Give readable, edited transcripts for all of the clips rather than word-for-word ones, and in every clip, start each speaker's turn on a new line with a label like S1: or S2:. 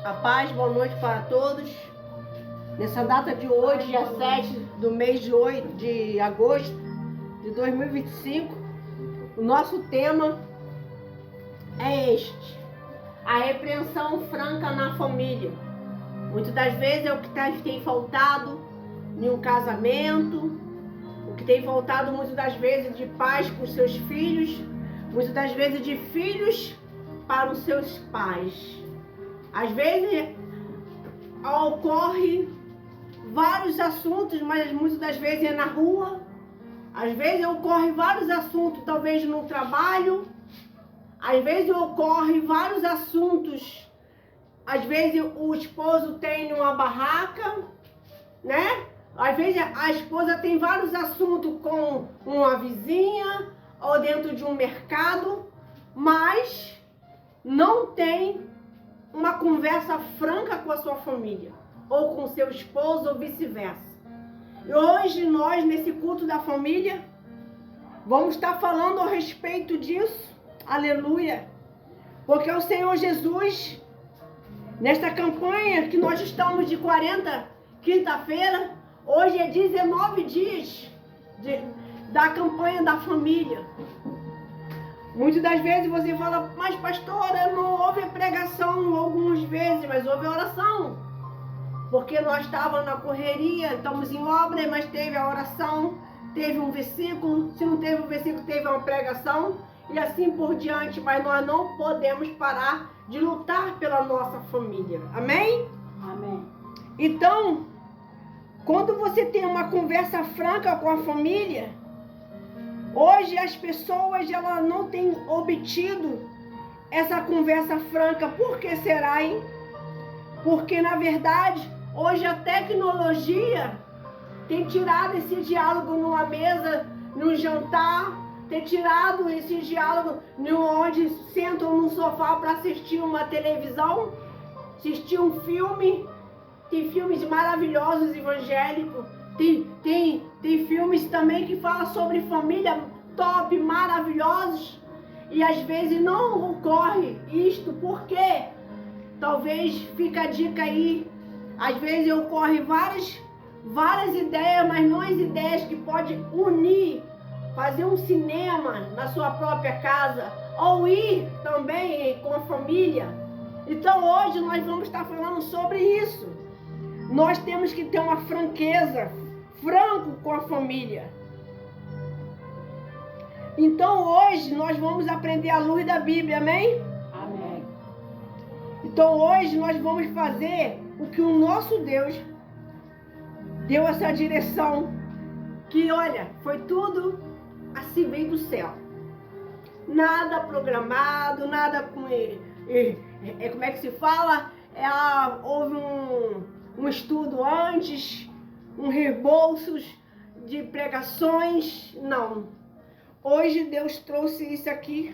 S1: A paz, boa noite para todos. Nessa data de hoje, dia 7 do mês de agosto de 2025, o nosso tema é este: a repreensão franca na família. Muitas das vezes é o que tem faltado em um casamento, o que tem faltado muitas das vezes de pais com seus filhos, muitas das vezes de filhos para os seus pais. Às vezes ocorre vários assuntos, mas muitas das vezes é na rua. Às vezes ocorre vários assuntos, talvez no trabalho. Às vezes ocorre vários assuntos. Às vezes o esposo tem uma barraca, né? Às vezes a esposa tem vários assuntos com uma vizinha ou dentro de um mercado, mas não tem uma conversa franca com a sua família, ou com seu esposo, ou vice-versa. E hoje nós, nesse culto da família, vamos estar falando a respeito disso, aleluia, porque o Senhor Jesus, nesta campanha que nós estamos de 40, quinta-feira, hoje é 19 dias da campanha da família. Muitas das vezes você fala, mas pastora, não houve pregação algumas vezes, mas houve oração. Porque nós estávamos na correria, estamos em obra, mas teve a oração, teve um versículo, se não teve um versículo, teve uma pregação, e assim por diante. Mas nós não podemos parar de lutar pela nossa família. Amém?
S2: Amém.
S1: Então, quando você tem uma conversa franca com a família, hoje as pessoas elas não têm obtido essa conversa franca. Por que será, hein? Porque na verdade hoje a tecnologia tem tirado esse diálogo numa mesa, num jantar, tem tirado esse diálogo onde sentam no sofá para assistir uma televisão, assistir um filme. Tem filmes maravilhosos evangélicos. Tem filmes também que falam sobre família, top, maravilhosos. E às vezes não ocorre isto, porque talvez fica a dica aí. Às vezes ocorre várias ideias, mas não as ideias que podem unir, fazer um cinema na sua própria casa, ou ir também com a família. Então hoje nós vamos estar falando sobre isso. Nós temos que ter uma franqueza, franco com a família. Então hoje nós vamos aprender a luz da Bíblia, amém?
S2: Amém.
S1: Então hoje nós vamos fazer o que o nosso Deus deu essa direção, que olha, foi tudo assim, veio do céu. Nada programado, nada com... como é que se fala? Houve um estudo antes, rebolsos de pregações, não. Hoje Deus trouxe isso aqui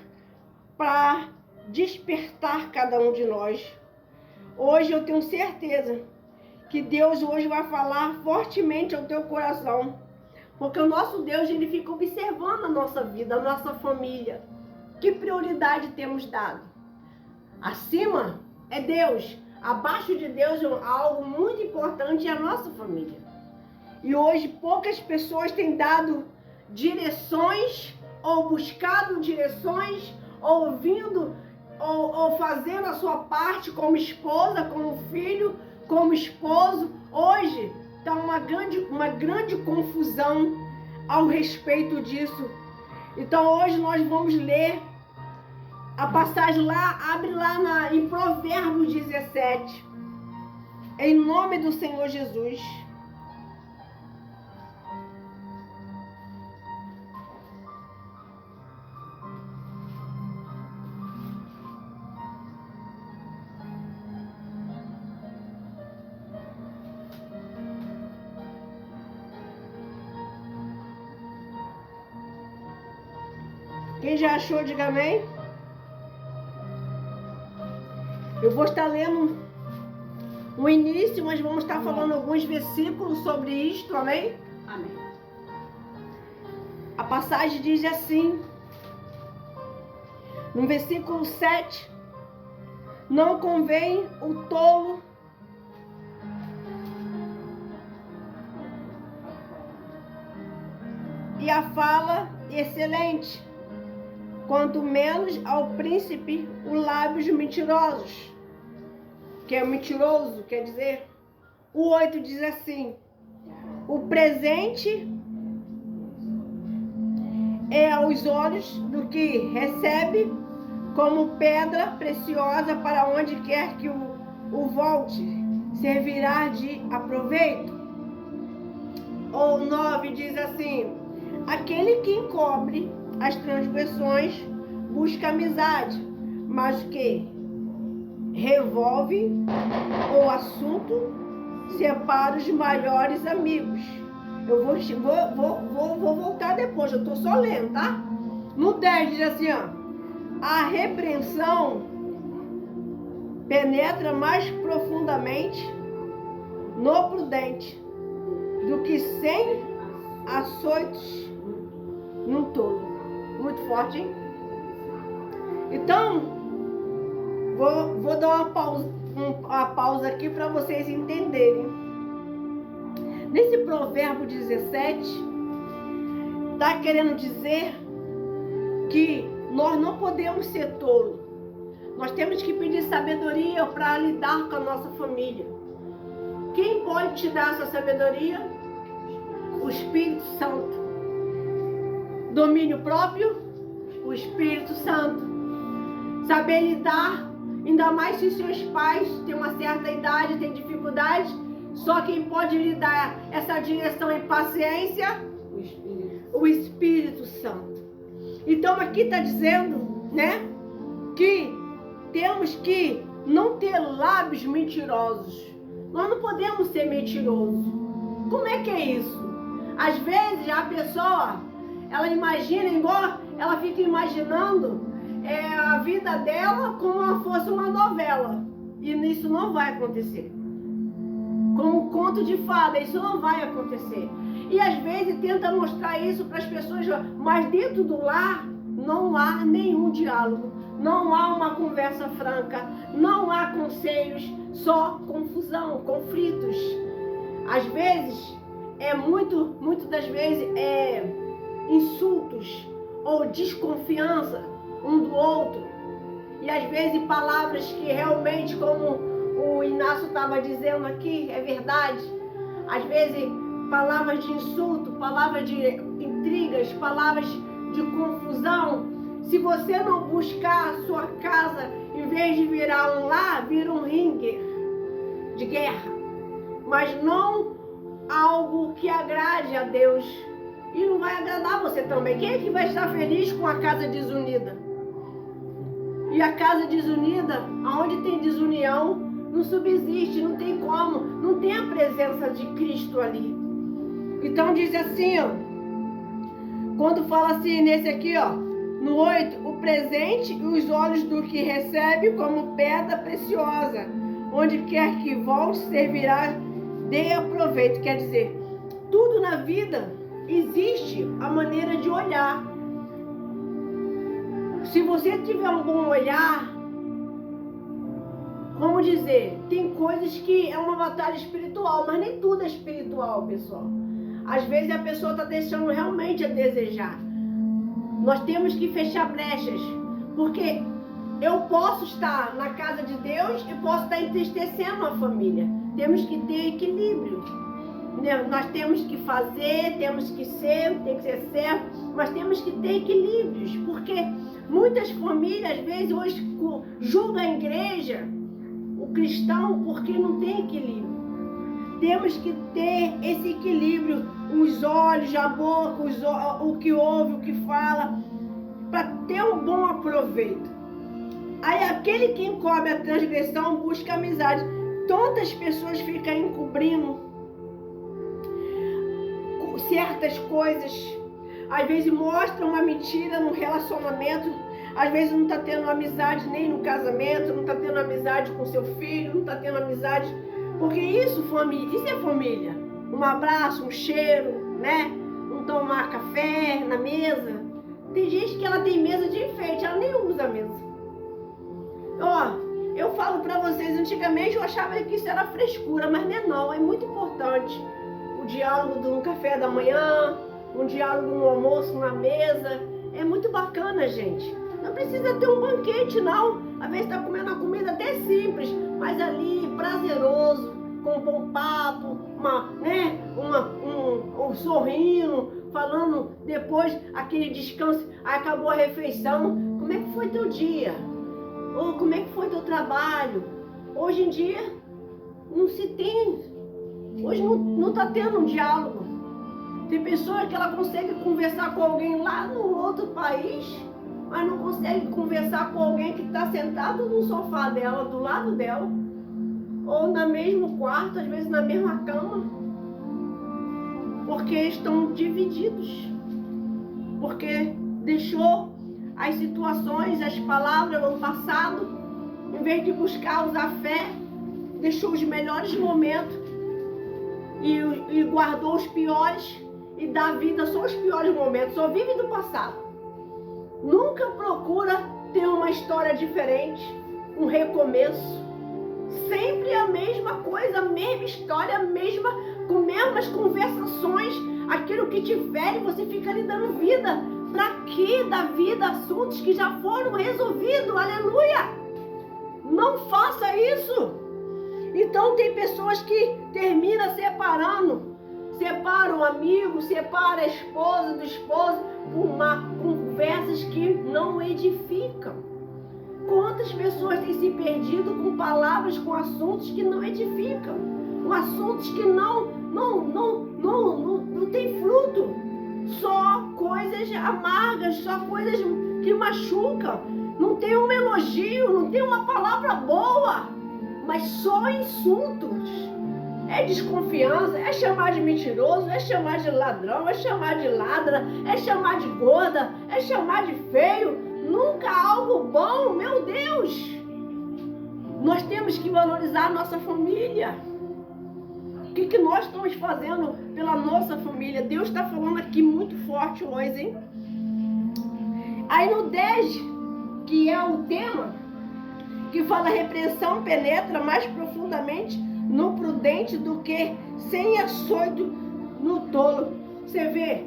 S1: para despertar cada um de nós. Hoje eu tenho certeza que Deus hoje vai falar fortemente ao teu coração, porque o nosso Deus, ele fica observando a nossa vida, a nossa família. Que prioridade temos dado? Acima é Deus. Abaixo de Deus, algo muito importante é a nossa família. E hoje poucas pessoas têm dado direções, ou buscado direções, ouvindo, ou fazendo a sua parte como esposa, como filho, como esposo. Hoje está uma grande confusão ao respeito disso. Então hoje nós vamos ler a passagem lá, abre lá em Provérbios 17. Em nome do Senhor Jesus. Quem já achou, diga amém. Eu vou estar lendo o início, mas vamos estar falando alguns versículos sobre isto, amém?
S2: Amém.
S1: A passagem diz assim, no versículo 7, Não convém o tolo e a fala excelente, quanto menos ao príncipe os lábios mentirosos. Que é mentiroso, quer dizer. O 8 diz assim: o presente é aos olhos do que recebe, como pedra preciosa para onde quer que o volte, servirá de aproveito. Ou 9 diz assim: aquele que encobre as transgressões busca amizade, mas que revolve o assunto separa os maiores amigos. Eu vou voltar depois, eu estou só lendo, tá? No 10 diz assim, ó: a repreensão penetra mais profundamente no prudente do que 100 açoites num tolo. Muito forte, hein? Então, vou dar uma pausa aqui para vocês entenderem. Nesse provérbio 17, está querendo dizer que nós não podemos ser tolos. Nós temos que pedir sabedoria para lidar com a nossa família. Quem pode te dar essa sabedoria? O Espírito Santo. Domínio próprio? O Espírito Santo. Saber lidar, ainda mais se seus pais têm uma certa idade, têm dificuldade, só quem pode lhe dar essa direção e paciência? O Espírito Santo. Então aqui está dizendo, né, que temos que não ter lábios mentirosos. Nós não podemos ser mentirosos. Como é que é isso? Às vezes a pessoa, ela imagina, igual ela fica imaginando a vida dela como se fosse uma novela. E isso não vai acontecer. Como um conto de fada, isso não vai acontecer. E às vezes tenta mostrar isso para as pessoas, mas dentro do lar não há nenhum diálogo, não há uma conversa franca, não há conselhos, só confusão, conflitos. Às vezes, muitas das vezes, insultos ou desconfiança um do outro. E às vezes palavras que realmente, como o Inácio estava dizendo aqui, é verdade. Às vezes palavras de insulto, palavras de intrigas, palavras de confusão. Se você não buscar a sua casa, em vez de virar um lar, vira um ringue de guerra. Mas não algo que agrade a Deus. E não vai agradar você também. Quem é que vai estar feliz com a casa desunida? E a casa desunida, aonde tem desunião, não subsiste, não tem como, não tem a presença de Cristo ali. Então diz assim, ó, quando fala assim nesse aqui, ó, no 8, o presente e os olhos do que recebe como pedra preciosa, onde quer que volte servirá de aproveito. Quer dizer, tudo na vida existe a maneira de olhar. Se você tiver um bom olhar, como dizer, tem coisas que é uma batalha espiritual, mas nem tudo é espiritual, pessoal. Às vezes a pessoa está deixando realmente a desejar. Nós temos que fechar brechas, porque eu posso estar na casa de Deus e posso estar entristecendo a família. Temos que ter equilíbrio. Nós temos que fazer, temos que ser, tem que ser certo, mas temos que ter equilíbrios, porque muitas famílias, às vezes, hoje julgam a igreja, o cristão, porque não tem equilíbrio. Temos que ter esse equilíbrio, os olhos, a boca, o que ouve, o que fala, para ter um bom aproveito. Aí aquele que encobre a transgressão busca amizade. Tantas pessoas ficam encobrindo certas coisas, às vezes mostram uma mentira no relacionamento, às vezes não está tendo amizade nem no casamento, não está tendo amizade com seu filho, não está tendo amizade, porque isso é família. Um abraço, um cheiro, né? Um tomar café na mesa. Tem gente que ela tem mesa de enfeite, ela nem usa a mesa. Ó, Eu falo para vocês, antigamente eu achava que isso era frescura, mas não é muito importante. O diálogo de um café da manhã, um diálogo no almoço, na mesa, é muito bacana, gente. Não precisa ter um banquete, não. Às vezes está comendo uma comida até simples, mas ali, prazeroso, com um bom papo, um sorrindo, falando depois aquele descanso, aí acabou a refeição. Como é que foi teu dia? Ou como é que foi teu trabalho? Hoje em dia, não se tem. Hoje não está tendo um diálogo. Tem pessoa que ela consegue conversar com alguém lá no outro país, mas não consegue conversar com alguém que está sentado no sofá dela, do lado dela, ou no mesmo quarto, às vezes na mesma cama, porque estão divididos, porque deixou as situações, as palavras no passado, em vez de buscar usar fé, deixou os melhores momentos e guardou os piores e dá vida só os piores momentos, só vive do passado. Nunca procura ter uma história diferente, um recomeço. Sempre a mesma coisa, a mesma história, com mesmas conversações. Aquilo que te fere, você fica ali dando vida. Para que dar vida a assuntos que já foram resolvidos? Aleluia! Não faça isso. Então tem pessoas que terminam separando. Separa o amigo, separa a esposa do esposo por conversas que não edificam. Quantas pessoas têm se perdido com palavras, com assuntos que não edificam, com assuntos que não tem fruto, só coisas amargas, só coisas que machucam, não tem um elogio, não tem uma palavra boa, mas só insultos. É desconfiança, é chamar de mentiroso, é chamar de ladrão, é chamar de ladra, é chamar de gorda, é chamar de feio. Nunca algo bom, meu Deus. Nós temos que valorizar a nossa família. O que nós estamos fazendo pela nossa família? Deus está falando aqui muito forte hoje, hein? Aí no 10, que é o tema, que fala repreensão penetra mais profundamente no prudente do que sem açoito no tolo. Você vê,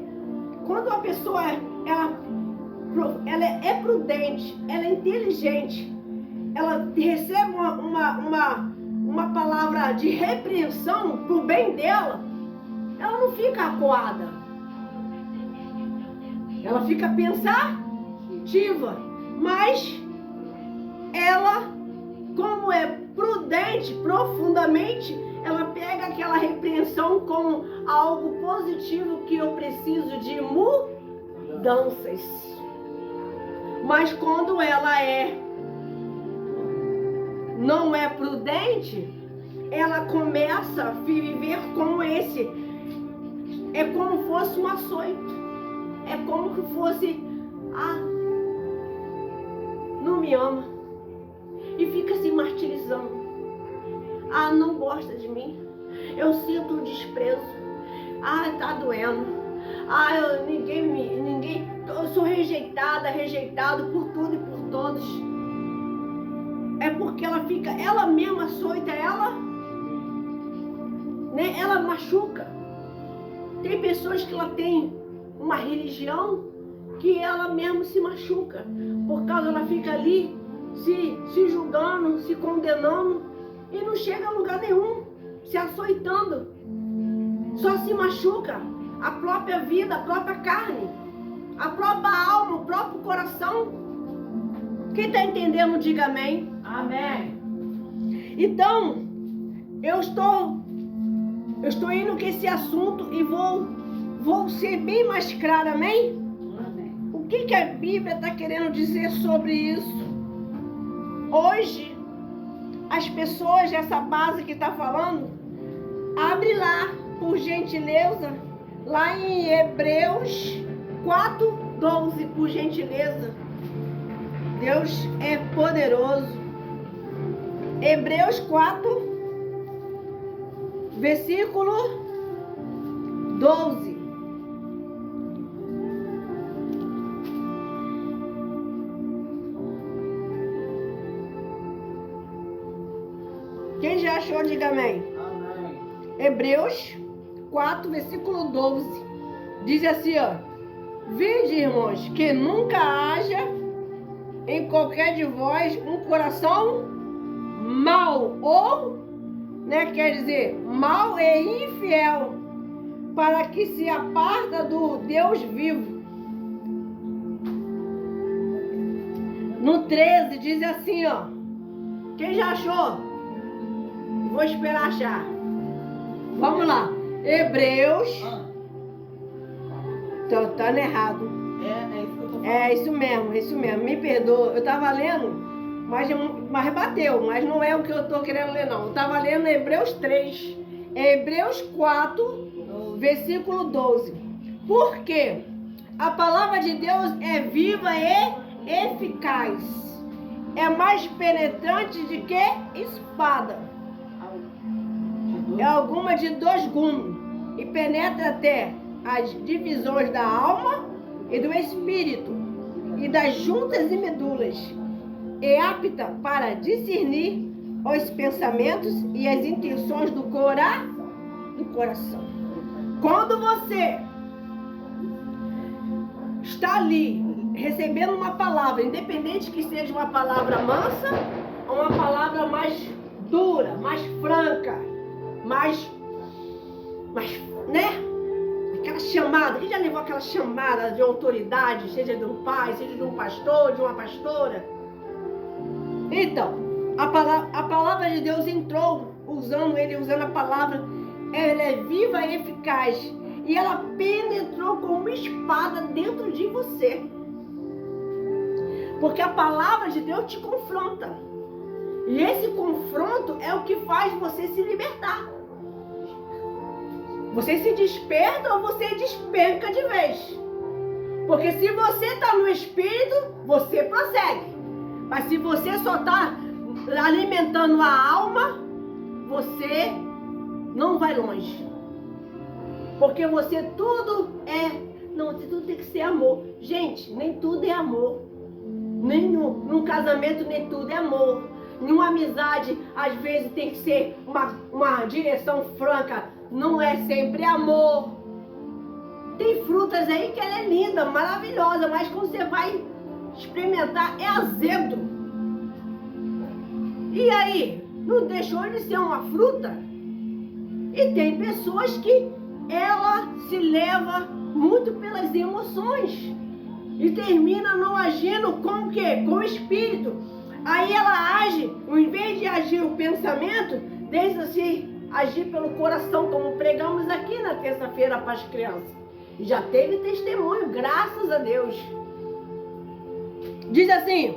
S1: quando a pessoa ela é prudente, ela é inteligente, ela recebe uma palavra de repreensão pro bem dela, ela não fica acuada, ela fica pensativa, mas ela, como é prudente profundamente, ela pega aquela repreensão como algo positivo, que eu preciso de mudanças. Mas quando ela não é prudente, ela começa a viver como esse. É como fosse um açoite. É como que fosse, não me ama. E fica se martirizando. Não gosta de mim. Eu sinto o desprezo. Tá doendo. Eu sou rejeitado por tudo e por todos. É porque ela mesma açoita, ela machuca. Tem pessoas que ela tem uma religião que ela mesma se machuca. Por causa ela fica ali se julgando, se condenando e não chega a lugar nenhum, se açoitando. Só se machuca a própria vida, a própria carne, a própria alma, o próprio coração. Quem está entendendo, diga amém.
S2: Amém.
S1: Então, eu estou indo com esse assunto e vou ser bem mais clara, amém?
S2: Amém.
S1: O que a Bíblia está querendo dizer sobre isso? Hoje, as pessoas, essa base que está falando, abre lá, por gentileza, lá em Hebreus 4:12, por gentileza. Deus é poderoso. Hebreus 4, versículo 12. Quem já achou, diga amém.
S2: Amém.
S1: Hebreus 4, versículo 12. Diz assim, ó. Vede, irmãos, que nunca haja em qualquer de vós um coração mau ou, quer dizer, mau e infiel, para que se aparta do Deus vivo. No 13 diz assim, ó. Quem já achou? Vou esperar achar. Vamos lá. Hebreus. Tá errado.
S2: É isso que eu tô falando.
S1: É isso mesmo. Me perdoa. Eu tava lendo, mas bateu. Mas não é o que eu tô querendo ler, não. Eu tava lendo Hebreus 3. Hebreus 4, versículo 12. Porque a palavra de Deus é viva e eficaz. É mais penetrante de que espada. É alguma de 2 gumes. E penetra até as divisões da alma e do espírito, e das juntas e medulas, é apta para discernir os pensamentos e as intenções do coração. Quando você está ali recebendo uma palavra, independente que seja uma palavra mansa ou uma palavra mais dura, mais franca, mais aquela chamada, quem já levou aquela chamada de autoridade, seja de um pai, seja de um pastor, de uma pastora? Então, a palavra de Deus entrou, usando a palavra, ela é viva e eficaz, e ela penetrou como uma espada dentro de você. Porque a palavra de Deus te confronta. E esse confronto é o que faz você se libertar. Você se desperta ou você despenca de vez. Porque se você está no espírito, você prossegue. Mas se você só está alimentando a alma, você não vai longe. Porque você tudo tem que ser amor. Gente, nem tudo é amor. Nem num casamento nem tudo é amor. Numa amizade, às vezes tem que ser uma direção franca. Não é sempre amor. Tem frutas aí que ela é linda, maravilhosa, mas quando você vai experimentar, é azedo. E aí, não deixou de ser uma fruta? E tem pessoas que ela se leva muito pelas emoções e termina não agindo com o quê? Com o espírito. Aí ela age, em vez de agir o pensamento, deixa se agir pelo coração, como pregamos aqui na terça-feira para as crianças. E já teve testemunho, graças a Deus. Diz assim,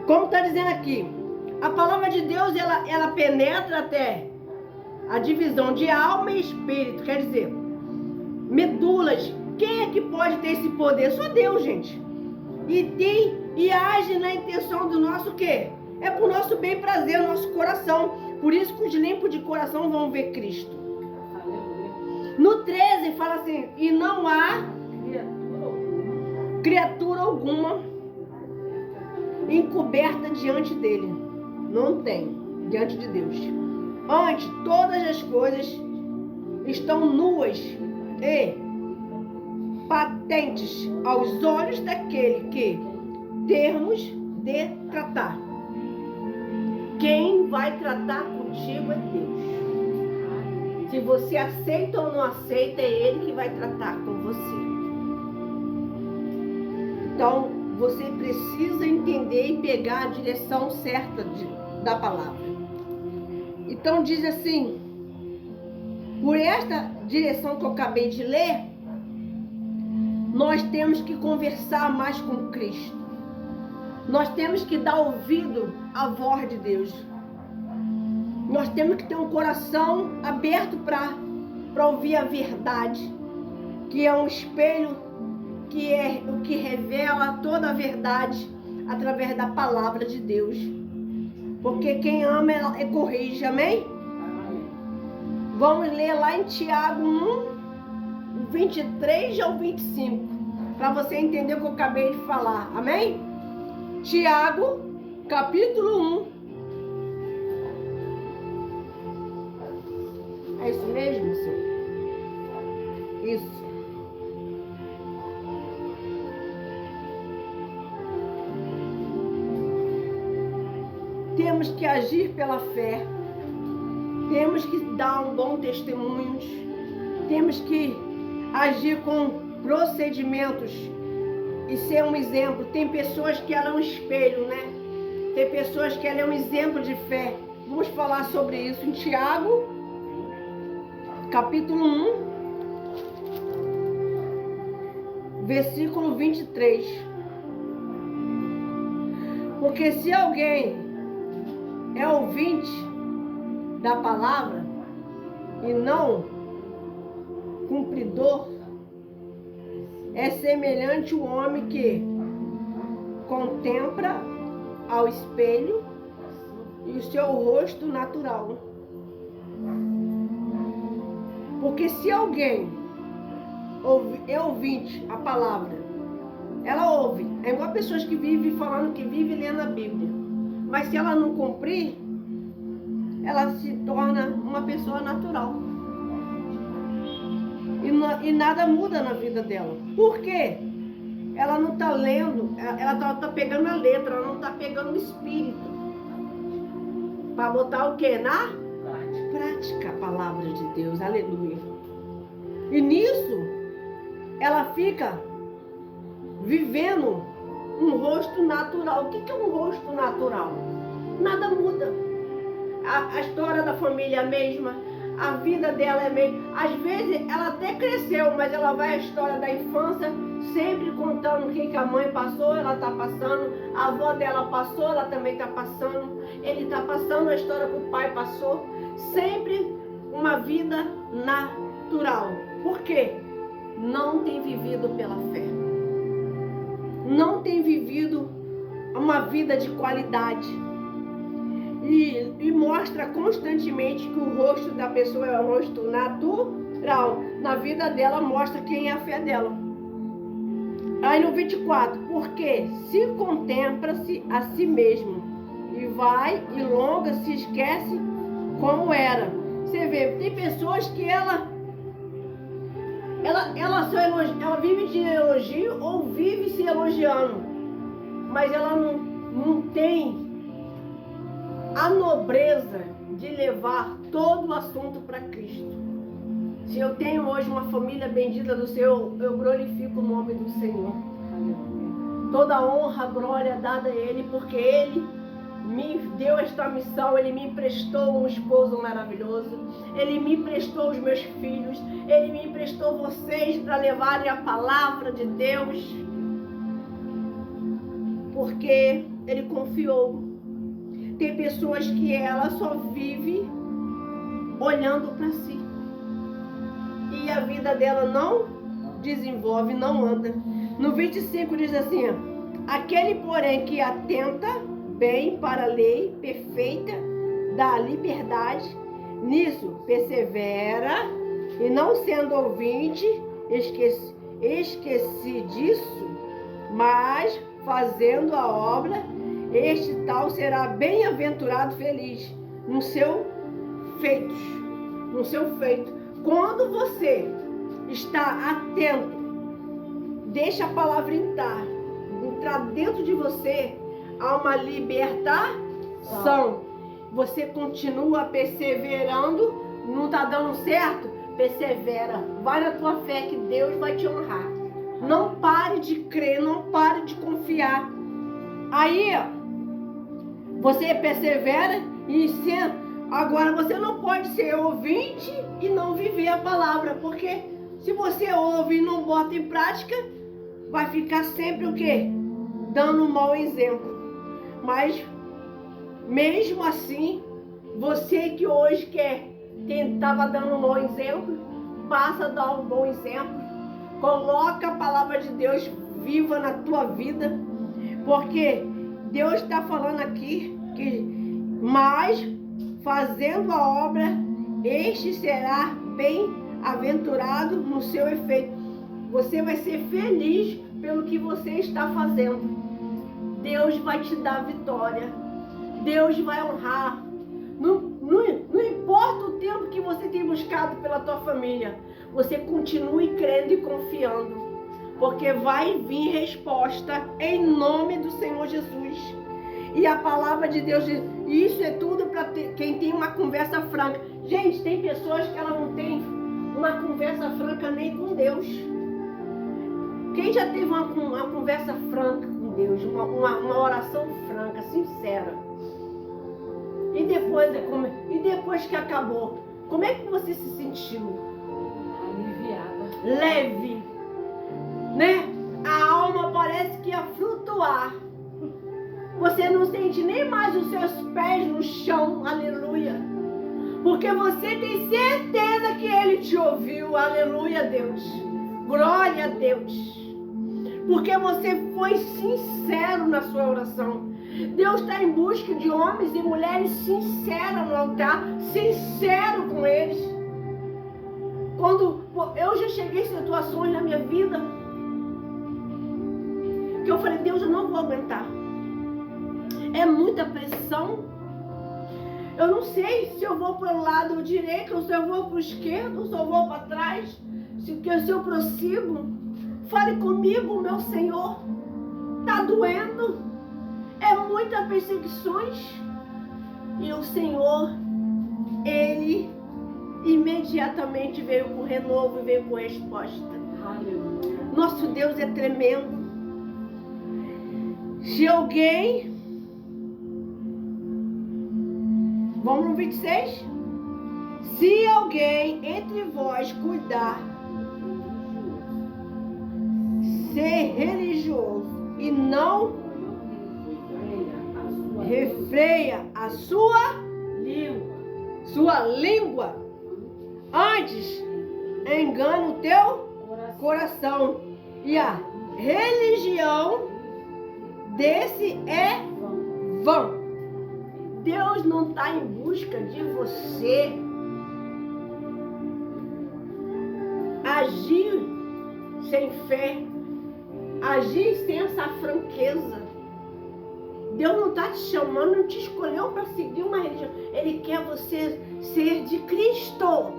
S1: como está dizendo aqui, a palavra de Deus, ela penetra até a divisão de alma e espírito, quer dizer, medulas. Quem é que pode ter esse poder? Só Deus, gente. E age na intenção do nosso quê? É pro nosso bem prazer, nosso coração. Por isso que os limpos de coração vão ver Cristo. No 13 fala assim, e não há criatura alguma encoberta diante dele. Não tem, diante de Deus. Antes, todas as coisas estão nuas e patentes aos olhos daquele que termos de tratar. Quem vai tratar contigo é Deus. Se você aceita ou não aceita, é Ele que vai tratar com você. Então, você precisa entender e pegar a direção certa da palavra. Então, diz assim, por esta direção que eu acabei de ler, nós temos que conversar mais com Cristo. Nós temos que dar ouvido à voz de Deus. Nós temos que ter um coração aberto para ouvir a verdade, que é um espelho, que é o que revela toda a verdade através da palavra de Deus. Porque quem ama é corrige, amém? Vamos ler lá em Tiago 1, 23 ao 25, para você entender o que eu acabei de falar, amém? Tiago, capítulo 1, É isso mesmo, Senhor? Isso. Temos que agir pela fé. Temos que dar um bom testemunho. Temos que agir com procedimentos e ser um exemplo. Tem pessoas que ela é um espelho, né? Tem pessoas que ela é um exemplo de fé. Vamos falar sobre isso em Tiago, capítulo 1, versículo 23. Porque se alguém é ouvinte da palavra e não cumpridor, é semelhante ao homem que contempla ao espelho e o seu rosto natural. Porque se alguém é ouvinte a palavra, ela ouve. É igual pessoas que vivem falando que vivem lendo a Bíblia. Mas se ela não cumprir, ela se torna uma pessoa natural. E nada muda na vida dela. Por quê? Ela não está lendo, ela está pegando a letra, ela não está pegando o espírito. Para botar o quê? Na prática a palavra de Deus. Aleluia. E nisso, ela fica vivendo um rosto natural. O que é um rosto natural? Nada muda. A história da família é a mesma. A vida dela é a mesma. Às vezes ela até cresceu, mas ela vai à história da infância, sempre contando o que a mãe passou, ela está passando. A avó dela passou, ela também está passando. Ele está passando a história que o pai passou. Sempre uma vida natural. Por quê? Não tem vivido pela fé. Não tem vivido uma vida de qualidade. E mostra constantemente que o rosto da pessoa é um rosto natural. Na vida dela mostra quem é a fé dela. Aí no 24, porque se contempla-se a si mesmo e vai e longa se esquece como era. Você vê, tem pessoas que ela vive de elogio ou vive se elogiando, mas ela não tem a nobreza de levar todo o assunto para Cristo. Se eu tenho hoje uma família bendita do Senhor, eu glorifico o nome do Senhor. Toda honra, glória dada a Ele, porque Ele me deu esta missão, Ele me emprestou um esposo maravilhoso, Ele me emprestou os meus filhos, Ele me emprestou vocês para levarem a palavra de Deus, porque Ele confiou. Tem pessoas que ela só vive olhando para si. E a vida dela não desenvolve, não anda. No 25 diz assim: aquele, porém, que atenta bem para a lei perfeita da liberdade, nisso persevera, e não sendo ouvinte, esqueci disso, mas fazendo a obra, este tal será bem-aventurado, feliz no seu feito. No seu feito. Quando você está atento, deixa a palavra entrar dentro de você, há uma libertação. Você continua perseverando, não está dando certo? Persevera, vai na tua fé que Deus vai te honrar. Não pare de crer, não pare de confiar. Aí, você persevera e agora você não pode ser ouvinte e não viver a palavra, porque se você ouve e não bota em prática, vai ficar sempre o quê? Dando um mau exemplo. Mas mesmo assim, você que hoje estava dando um mau exemplo, passa a dar um bom exemplo. Coloca a palavra de Deus viva na tua vida, porque Deus está falando aqui que, mas fazendo a obra, este será bem-aventurado no seu efeito. Você vai ser feliz pelo que você está fazendo. Deus vai te dar vitória. Deus vai honrar. Não importa o tempo que você tem buscado pela tua família, você continue crendo e confiando, porque vai vir resposta em nome do Senhor Jesus. E a palavra de Deus diz, isso é tudo para quem tem uma conversa franca. Gente, tem pessoas que ela não tem uma conversa franca nem com Deus. Quem já teve uma conversa franca com Deus, uma oração franca, sincera? E depois que acabou, como é que você se sentiu?
S2: Aliviada.
S1: Leve, né? A alma parece que ia flutuar. Você não sente nem mais os seus pés no chão, aleluia. Porque você tem certeza que Ele te ouviu, aleluia, Deus. Glória a Deus. Porque você foi sincero na sua oração. Deus está em busca de homens e mulheres sinceros no altar, sincero com eles. Quando eu já cheguei em situações na minha vida que eu falei, Deus, eu não vou aguentar. É muita pressão. Eu não sei se eu vou para o lado direito, ou se eu vou para o esquerdo, ou se eu vou para trás, se eu prossigo. Fale comigo, meu Senhor. Está doendo. É muitas perseguições. E o Senhor, Ele imediatamente veio com renovo e veio com resposta.
S2: Aleluia.
S1: Nosso Deus é tremendo. Se alguém... Vamos no 26? Se alguém entre vós cuidar, ser religioso e não refreia a sua língua, antes engana o teu coração, e a religião desse é vã. Deus não está em busca de você agir sem fé, agir sem essa franqueza. Deus não está te chamando, não te escolheu para seguir uma religião. Ele quer você ser de Cristo,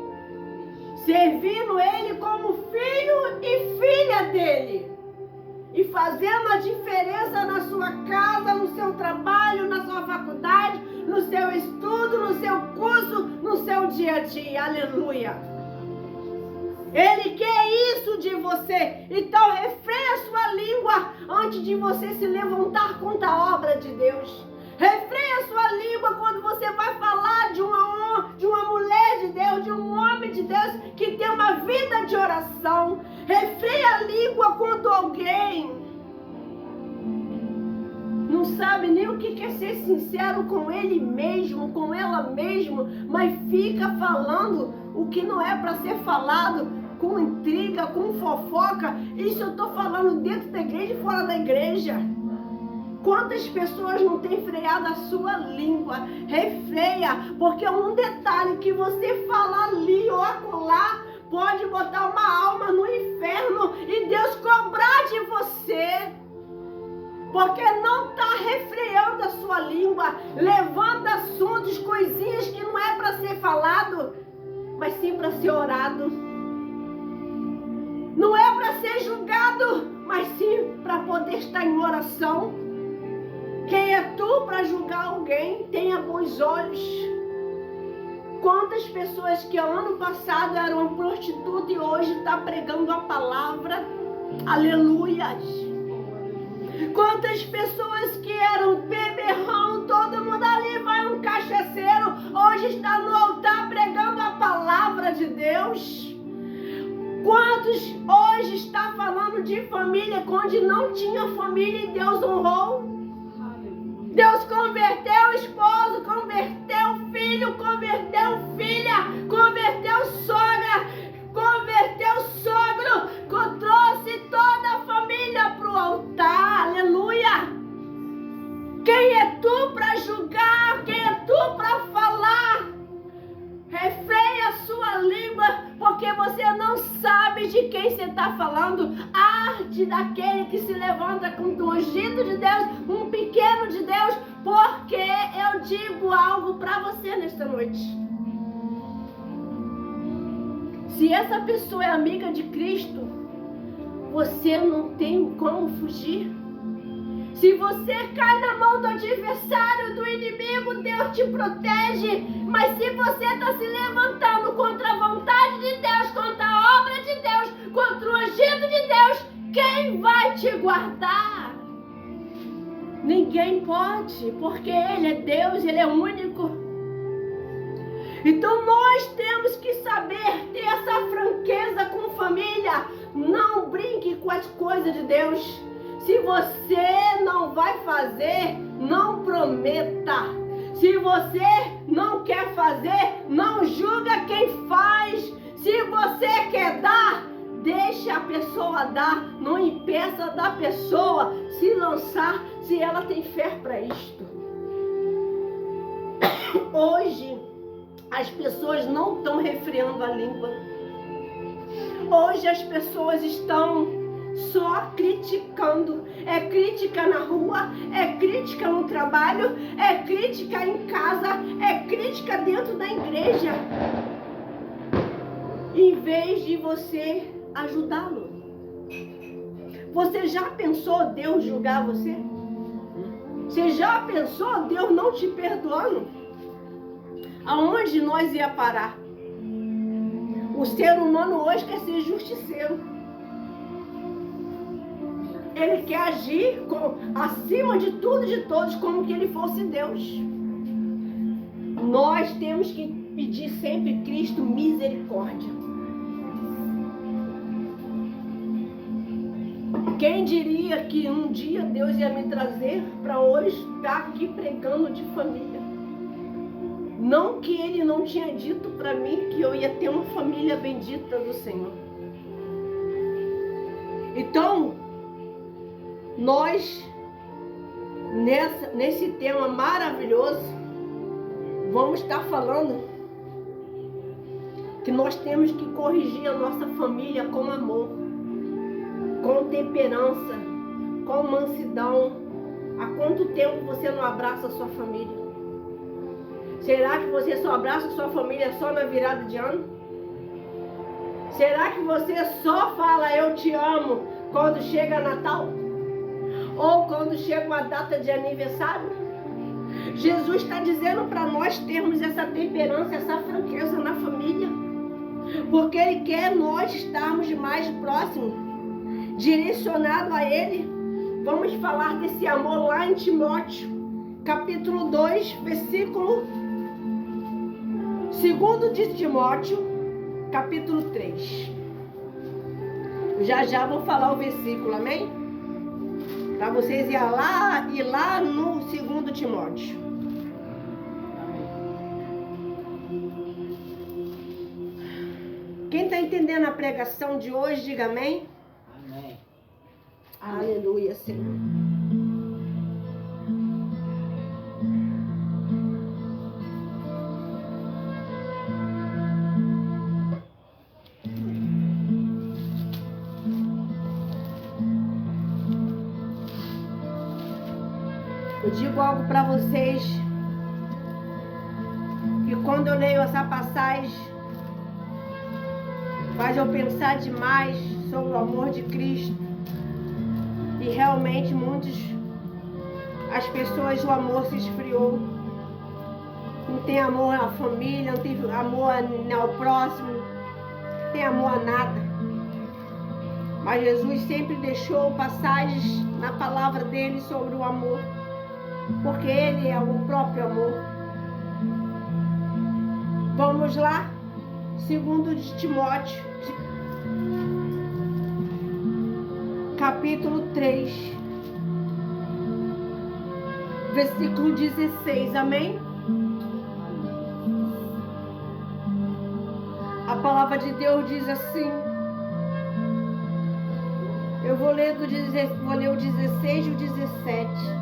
S1: servindo Ele como filho e filha dele, e fazendo a diferença na sua casa, no seu trabalho, na sua faculdade, no seu estudo, no seu curso, no seu dia a dia. Aleluia! Ele quer isso de você. Então refreia a sua língua antes de você se levantar contra a obra de Deus. Refreia a sua língua quando você vai falar de uma mulher de Deus, de um homem de Deus que tem uma vida de oração. Refreia a língua quando alguém não sabe nem o que é ser sincero com ele mesmo, com ela mesmo, mas fica falando o que não é para ser falado, com intriga, com fofoca. Isso eu estou falando dentro da igreja e fora da igreja. Quantas pessoas não têm freado a sua língua? Refreia, porque um detalhe que você fala ali ou acolá pode botar uma alma no inferno e Deus cobrar de você. Porque não está refreando a sua língua, levando assuntos, coisinhas que não é para ser falado, mas sim para ser orado. Não é para ser julgado, mas sim para poder estar em oração. Quem é tu para julgar alguém? Tenha bons olhos. Quantas pessoas que ano passado eram prostitutas e hoje estão pregando a palavra? Aleluias! Quantas pessoas que eram beberrão, todo mundo ali vai um cachaceiro, hoje está no altar pregando a palavra de Deus? Quantos hoje está falando de família, quando não tinha família e Deus honrou? Deus converteu o esposo, converteu o filho, converteu filha, converteu sogra, converteu sogro, trouxe toda a família para o altar, aleluia! Quem é tu para julgar? Quem é tu para falar? Refreia a sua língua, porque você não sabe de quem você está falando. Ah, parte daquele que se levanta com o ungido de Deus, um pequeno de Deus, porque eu digo algo para você nesta noite. Se essa pessoa é amiga de Cristo, você não tem como fugir. Se você cai na mão do adversário, do inimigo, Deus te protege. Mas se você está se levantando contra a vontade de Deus, contra a obra de Deus, contra o ungido de Deus, quem vai te guardar? Ninguém pode, porque Ele é Deus, Ele é único. Então nós temos que saber ter essa franqueza com família. Não brinque com as coisas de Deus. Se você não vai fazer, não prometa. Se você não quer fazer, não julga quem faz. Se você quer dar, deixe a pessoa dar. Não impeça da pessoa se lançar se ela tem fé para isto. Hoje, as pessoas não estão refreando a língua. Hoje as pessoas estão só criticando. É crítica na rua, é crítica no trabalho, é crítica em casa, é crítica dentro da igreja. Em vez de você ajudá-lo. Você já pensou Deus julgar você? Você já pensou Deus não te perdoando? Aonde nós ia parar? O ser humano hoje quer ser justiceiro. Ele quer agir acima de tudo e de todos, como que ele fosse Deus. Nós temos que pedir sempre Cristo misericórdia. Quem diria que um dia Deus ia me trazer para hoje estar aqui pregando de família? Não que Ele não tinha dito para mim que eu ia ter uma família bendita do Senhor. Então, nós, nesse tema maravilhoso, vamos estar falando que nós temos que corrigir a nossa família com amor, com temperança, com mansidão. Há quanto tempo você não abraça a sua família? Será que você só abraça a sua família só na virada de ano? Será que você só fala eu te amo quando chega Natal? Ou quando chega uma data de aniversário? Jesus está dizendo para nós termos essa temperança, essa franqueza na família. Porque Ele quer nós estarmos mais próximos, direcionado a Ele. Vamos falar desse amor lá em Timóteo, capítulo 2, versículo 2 de Timóteo, capítulo 3. Já vou falar o versículo, amém? Para vocês ir lá no 2 Timóteo. Quem está entendendo a pregação de hoje, diga amém.
S2: Amém.
S1: Aleluia, Senhor. Eu digo algo para vocês, que quando eu leio essa passagem, faz eu pensar demais sobre o amor de Cristo. E realmente as pessoas, o amor se esfriou. Não tem amor à família, não tem amor ao próximo, não tem amor a nada. Mas Jesus sempre deixou passagens na palavra dele sobre o amor, porque Ele é o próprio amor. Vamos lá, 2 de Timóteo, capítulo 3, versículo 16, amém? A palavra de Deus diz assim, eu vou ler o 16 e o 17.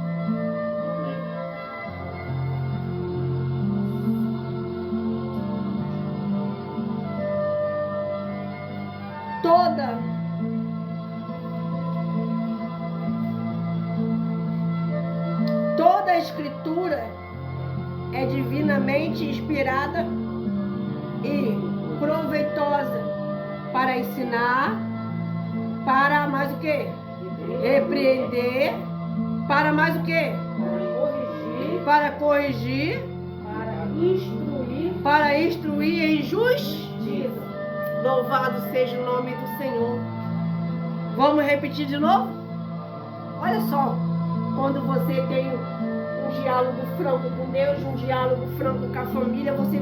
S1: divinamente inspirada e proveitosa para ensinar, para mais o quê? Repreender, para mais o quê? Para corrigir, para instruir em justiça. Louvado seja o nome do Senhor. Vamos repetir de novo? Olha só, quando você tem um diálogo franco com Deus, um diálogo franco com a família, você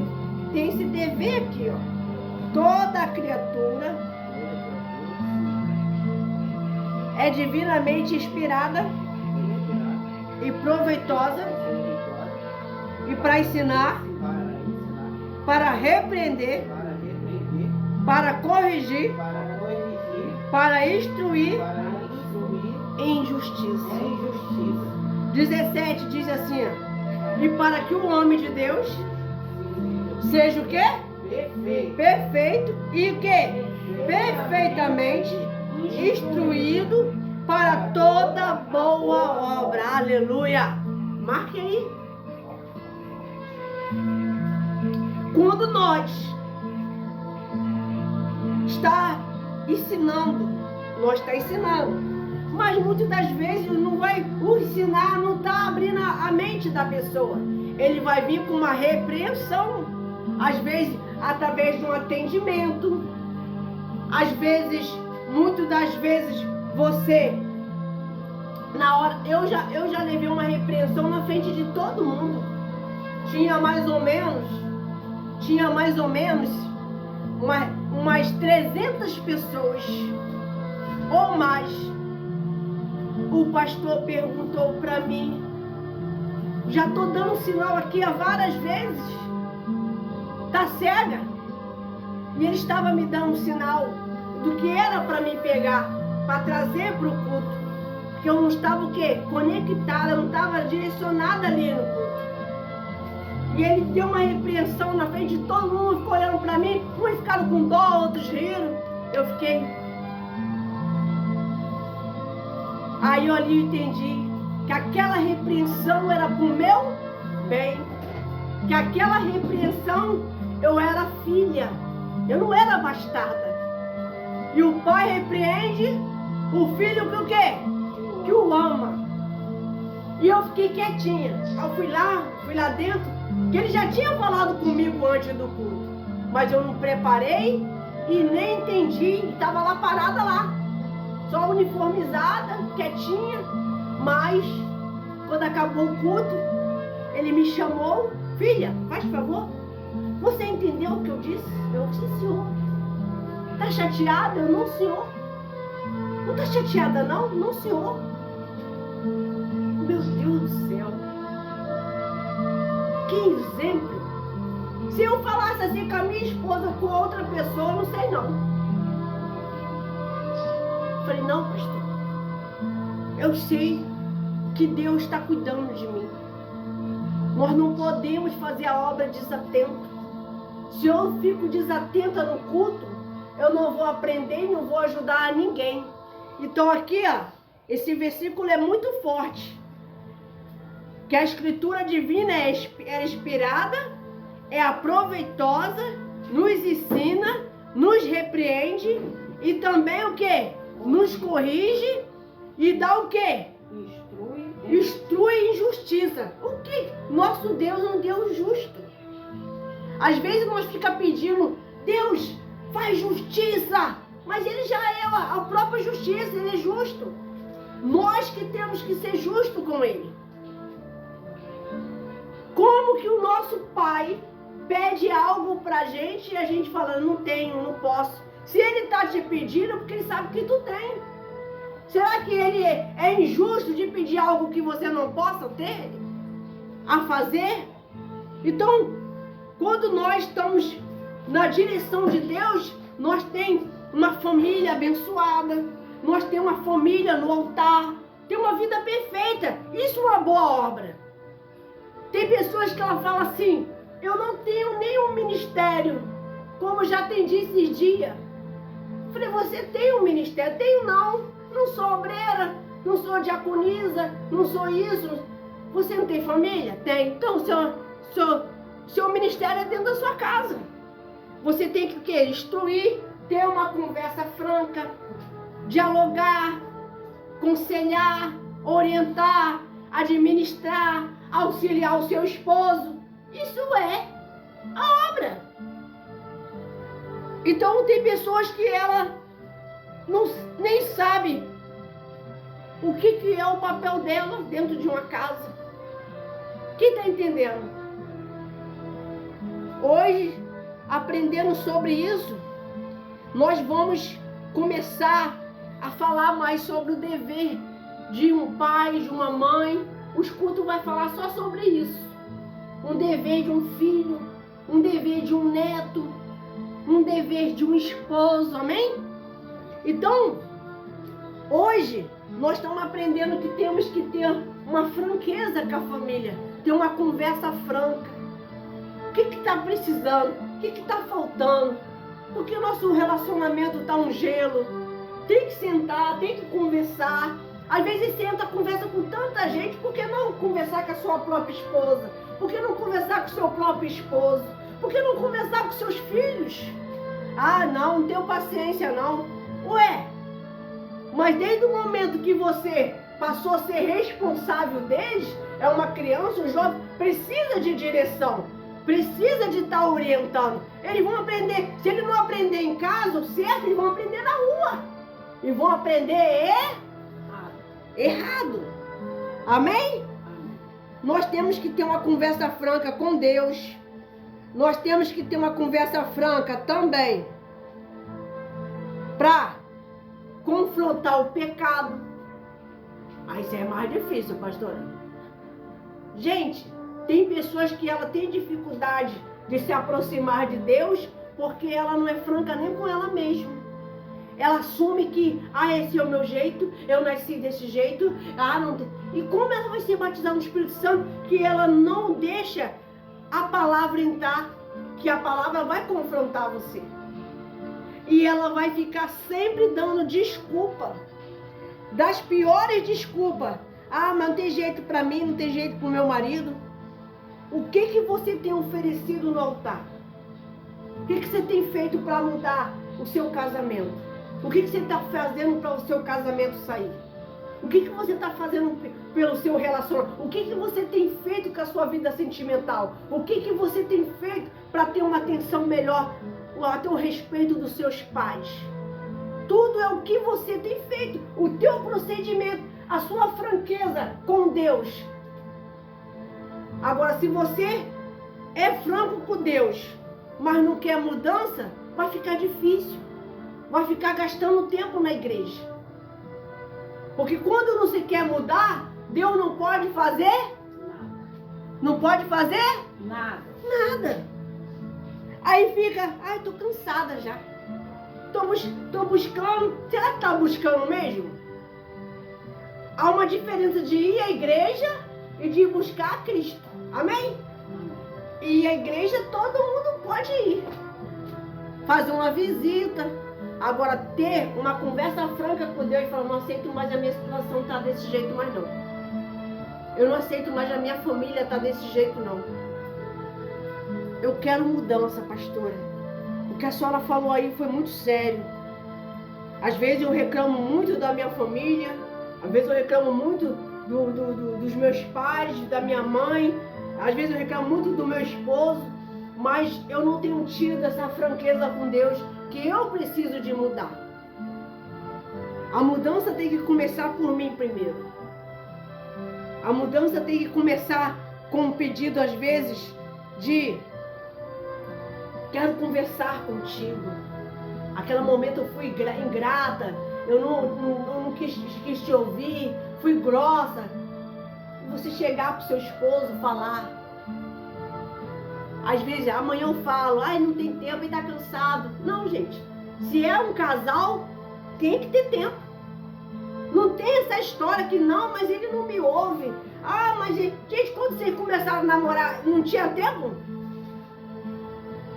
S1: tem esse dever aqui, ó. Toda criatura é divinamente inspirada e proveitosa e para ensinar, para repreender, para corrigir, para instruir em justiça. 17 diz assim, ó, e para que o homem de Deus seja o quê? Perfeito e o quê? Perfeitamente instruído para toda boa obra. Aleluia! Marque aí. Quando nós está ensinando, mas muitas das vezes não vai o ensinar, não está abrindo a mente da pessoa. Ele vai vir com uma repreensão, às vezes através de um atendimento, às vezes, muitas das vezes você, na hora, eu já levei uma repreensão na frente de todo mundo. Tinha mais ou menos umas 300 pessoas ou mais. O pastor perguntou para mim, já estou dando sinal aqui há várias vezes, tá cega? E ele estava me dando um sinal do que era para me pegar, para trazer para o culto, porque eu não estava o quê? Conectada, eu não estava direcionada ali no culto. E ele deu uma repreensão na frente de todo mundo, ficou olhando para mim, uns ficaram com dó, outros riram. Eu fiquei. Aí eu ali entendi que aquela repreensão era para o meu bem, que aquela repreensão eu era filha, eu não era bastarda. E o pai repreende o filho que o quê? Que o ama. E eu fiquei quietinha. Eu fui lá dentro, que ele já tinha falado comigo antes do culto, mas eu não preparei e nem entendi, estava lá parada lá, só uniformizada, quietinha. Mas quando acabou o culto, ele me chamou, filha, faz favor, você entendeu o que eu disse? Eu disse, senhor. Tá chateada? Eu não, senhor. Não tá chateada não? Não, senhor. Meu Deus do céu. Que exemplo. Se eu falasse assim com a minha esposa, com outra pessoa, não sei não. Falei, não, pastor. Eu sei que Deus está cuidando de mim. Nós não podemos fazer a obra desatento. Se eu fico desatenta no culto, eu não vou aprender e não vou ajudar a ninguém. Então aqui, ó, esse versículo é muito forte. Que a escritura divina é inspirada, é aproveitosa, nos ensina, nos repreende e também o quê? Nos corrige e dá o quê? Instrui em justiça. O que? Nosso Deus é um Deus justo. Às vezes nós ficamos pedindo, Deus, faz justiça, mas ele já é a própria justiça, ele é justo. Nós que temos que ser justos com ele. Como que o nosso pai pede algo pra gente e a gente fala, não tenho, não posso. Se ele está te pedindo é porque ele sabe que tu tem. Será que ele é injusto de pedir algo que você não possa ter a fazer? Então, quando nós estamos na direção de Deus, nós temos uma família abençoada, nós temos uma família no altar, tem uma vida perfeita. Isso é uma boa obra. Tem pessoas que ela fala assim, eu não tenho nenhum ministério, como já atendi esses dias. Falei, você tem um ministério? Tenho não. Não sou obreira, não sou diaconisa, não sou isso. Você não tem família? Tem. Então, Seu ministério é dentro da sua casa. Você tem que o quê? Instruir, ter uma conversa franca, dialogar, aconselhar, orientar, administrar, auxiliar o seu esposo. Isso é a obra. Então tem pessoas que ela nem sabe o que é o papel dela dentro de uma casa. Quem está entendendo? Hoje, aprendendo sobre isso, nós vamos começar a falar mais sobre o dever de um pai, de uma mãe. O cultos vai falar só sobre isso. Um dever de um filho, um dever de um neto, um dever de um esposo, amém? Então, hoje, nós estamos aprendendo que temos que ter uma franqueza com a família, ter uma conversa franca. O que está precisando? O que está faltando? Porque o nosso relacionamento está um gelo. Tem que sentar, tem que conversar. Às vezes senta, conversa com tanta gente, por que não conversar com a sua própria esposa? Por que não conversar com o seu próprio esposo? Por que não conversar com seus filhos? Ah, não tenho paciência não. Ué, mas desde o momento que você passou a ser responsável deles, é uma criança, um jovem, precisa de direção, precisa de estar orientando. Eles vão aprender, se eles não aprender em casa, certo, eles vão aprender na rua. E vão aprender errado. Amém? Nós temos que ter uma conversa franca com Deus. Nós temos que ter uma conversa franca também para confrontar o pecado. Aí isso é mais difícil, pastora. Gente, tem pessoas que ela tem dificuldade de se aproximar de Deus porque ela não é franca nem com ela mesma. Ela assume que, esse é o meu jeito, eu nasci desse jeito, não. E como ela vai ser batizada no Espírito Santo que ela não deixa a palavra entrar, que a palavra vai confrontar você. E ela vai ficar sempre dando desculpa, das piores desculpas. Mas não tem jeito para mim, não tem jeito para o meu marido. O que você tem oferecido no altar? O que você tem feito para mudar o seu casamento? O que você está fazendo para o seu casamento sair? O que você está fazendo pelo seu relacionamento? O que você tem feito com a sua vida sentimental? O que você tem feito para ter uma atenção melhor, a ter o respeito dos seus pais? Tudo é o que você tem feito, o teu procedimento, a sua franqueza com Deus. Agora, se você é franco com Deus, mas não quer mudança, vai ficar difícil. Vai ficar gastando tempo na igreja. Porque quando não se quer mudar, Deus não pode fazer? Nada. Não pode fazer?
S2: Nada.
S1: Nada. Aí fica, tô cansada já. Tô buscando. Será que tá buscando mesmo? Há uma diferença de ir à igreja e de buscar a Cristo. Amém? E a igreja todo mundo pode ir. Fazer uma visita. Agora, ter uma conversa franca com Deus e falar, não aceito mais a minha situação tá desse jeito mais não. Eu não aceito mais a minha família tá desse jeito não. Eu quero mudança, pastora. O que a senhora falou aí foi muito sério. Às vezes eu reclamo muito da minha família, às vezes eu reclamo muito dos meus pais, da minha mãe, às vezes eu reclamo muito do meu esposo, mas eu não tenho tido essa franqueza com Deus, que eu preciso de mudar. A mudança tem que começar por mim primeiro. A mudança tem que começar com um pedido, às vezes, de quero conversar contigo. Aquele momento eu fui ingrata, eu não quis te ouvir, fui grossa. Você chegar pro seu esposo falar. Às vezes, amanhã eu falo, não tem tempo e tá cansado. Não, gente. Se é um casal, tem que ter tempo. Não tem essa história que não, mas ele não me ouve. Mas gente, quando vocês começaram a namorar, não tinha tempo?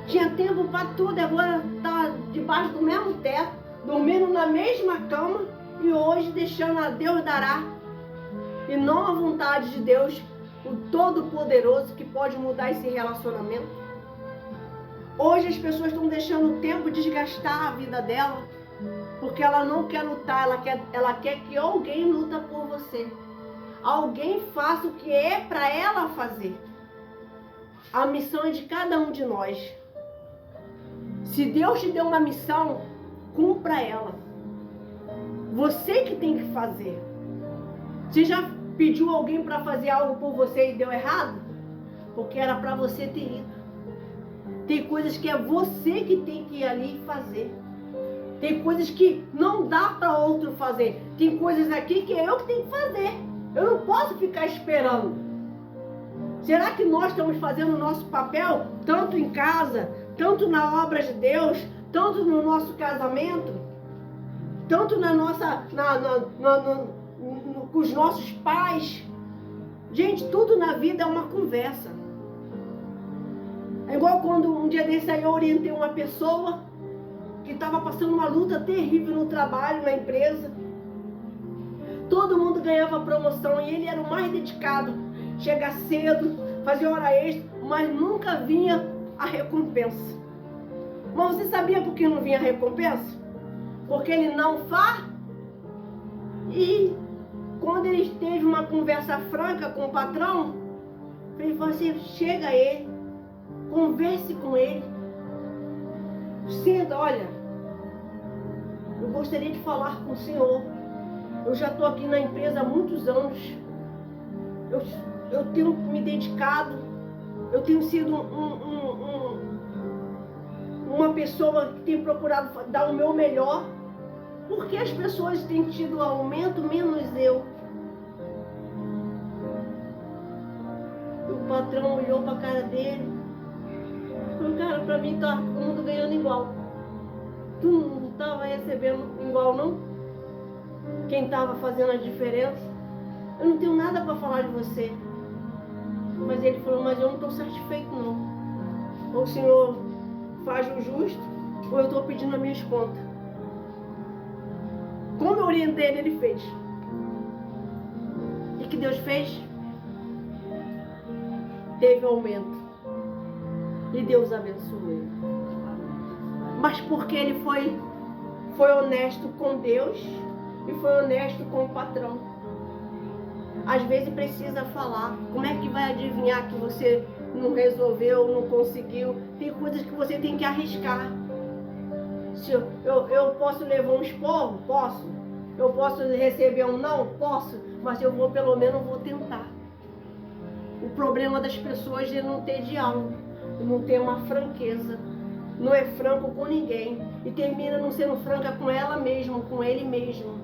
S1: Tinha tempo para tudo. Agora tá debaixo do mesmo teto, dormindo na mesma cama e hoje deixando a Deus dará. E não a vontade de Deus o Todo-Poderoso que pode mudar esse relacionamento. Hoje as pessoas estão deixando o tempo desgastar a vida dela, porque ela não quer lutar, ela quer que alguém luta por você. Alguém faça o que é para ela fazer. A missão é de cada um de nós. Se Deus te deu uma missão, cumpra ela. Você que tem que fazer. Você já pediu alguém para fazer algo por você e deu errado? Porque era para você ter ido. Tem coisas que é você que tem que ir ali e fazer. Tem coisas que não dá para outro fazer. Tem coisas aqui que é eu que tenho que fazer. Eu não posso ficar esperando. Será que nós estamos fazendo o nosso papel, tanto em casa, tanto na obra de Deus, tanto no nosso casamento, tanto na nossa, com os nossos pais? Gente, tudo na vida é uma conversa. É igual quando um dia desse aí eu orientei uma pessoa que estava passando uma luta terrível no trabalho, na empresa. Todo mundo ganhava promoção e ele era o mais dedicado. Chega cedo, fazia hora extra, mas nunca vinha a recompensa. Mas você sabia por que não vinha a recompensa? Porque ele não faz. E quando ele teve uma conversa franca com o patrão, ele falou assim: chega a ele, converse com ele. Senta, olha, eu gostaria de falar com o senhor. Eu já estou aqui na empresa há muitos anos. Eu tenho me dedicado. Eu tenho sido uma pessoa que tem procurado dar o meu melhor. Por que as pessoas têm tido aumento, menos eu? O patrão olhou para a cara dele. Falou: cara, para mim tá todo mundo ganhando igual. Tu não estava recebendo igual, não? Quem estava fazendo a diferença? Eu não tenho nada para falar de você. Mas ele falou: mas eu não estou satisfeito, não. Ou o senhor faz o justo, ou eu estou pedindo as minhas contas. Como eu orientei ele, ele fez. E que Deus fez? Teve aumento. E Deus abençoou ele. Mas porque ele foi honesto com Deus e foi honesto com o patrão. Às vezes precisa falar. Como é que vai adivinhar que você não resolveu, não conseguiu? Tem coisas que você tem que arriscar. Se eu posso levar um esporro? Posso. Eu posso receber um não? Posso. Mas eu vou, pelo menos, vou tentar. O problema das pessoas é não ter diálogo, não ter uma franqueza. Não é franco com ninguém. E termina não sendo franca com ela mesma, com ele mesmo.